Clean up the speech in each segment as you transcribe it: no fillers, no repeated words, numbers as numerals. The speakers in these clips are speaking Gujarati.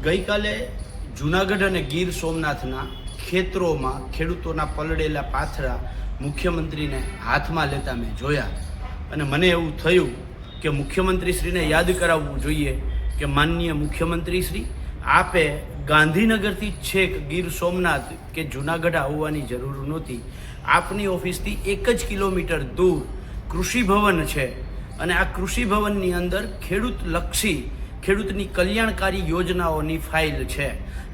ગઈકાલે જૂનાગઢ અને ગીર સોમનાથના ખેતરોમાં ખેડૂતોના પલળેલા પાથરા મુખ્યમંત્રીને હાથમાં લેતા મેં જોયા અને મને એવું થયું કે મુખ્યમંત્રીશ્રીને યાદ કરાવવું જોઈએ કે માનનીય મુખ્યમંત્રીશ્રી, આપે ગાંધીનગરથી છેક ગીર સોમનાથ કે જૂનાગઢ આવવાની જરૂર નહોતી. આપની ઓફિસથી 1 જ કિલોમીટર દૂર કૃષિ ભવન છે અને આ કૃષિ ભવનની અંદર ખેડૂતલક્ષી, ખેડૂતની કલ્યાણકારી યોજનાઓની ફાઇલ છે.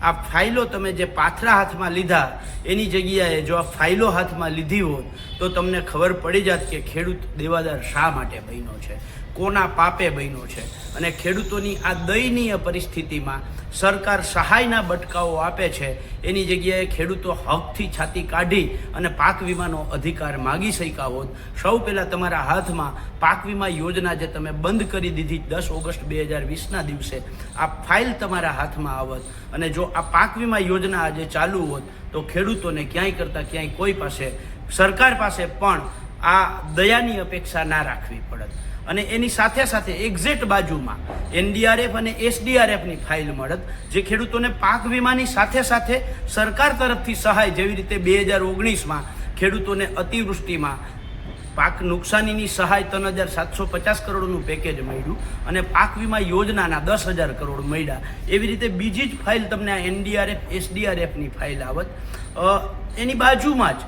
આ ફાઇલો તમે જે પાથરા હાથમાં લીધા એની જગ્યાએ જો આ ફાઇલો હાથમાં લીધી હોત તો તમને ખબર પડી જાત કે ખેડૂત દેવાદાર શા માટે બન્યો છે, કોના પાપે બન્યો છે. અને ખેડૂતોની આ દયનીય પરિસ્થિતિમાં સરકાર સહાયના બટકાઓ આપે છે, એની જગ્યાએ ખેડૂતો હકથી છાતી કાઢી અને પાક વીમાનો અધિકાર માગી શક્યા હોત. સૌ પહેલાં તમારા હાથમાં પાક વીમા યોજના જે તમે બંધ કરી દીધી 10 ઓગસ્ટ 2020ના દિવસે, આ ફાઇલ તમારા હાથમાં આવત અને જો આ પાક વીમા યોજના આજે ચાલુ હોત તો ખેડૂતોને ક્યાંય કરતાં ક્યાંય કોઈ પાસે, સરકાર પાસે પણ આ દયાની અપેક્ષા ના રાખવી પડત. અને એની સાથે સાથે એક્ઝેક્ટ બાજુમાં NDRF અને SDRFની ફાઇલ મળત, જે ખેડૂતોને પાક વીમાની સાથે સાથે સરકાર તરફથી સહાય, જેવી રીતે 2019માં ખેડૂતોને અતિવૃષ્ટિમાં પાક નુકસાનીની સહાય 3,750 કરોડનું પેકેજ મળ્યું અને પાક વીમા યોજનાના 10,000 કરોડ મળ્યા. એવી રીતે બીજી જ ફાઇલ તમને આ NDRF SDRFની ફાઇલ આવત. એની બાજુમાં જ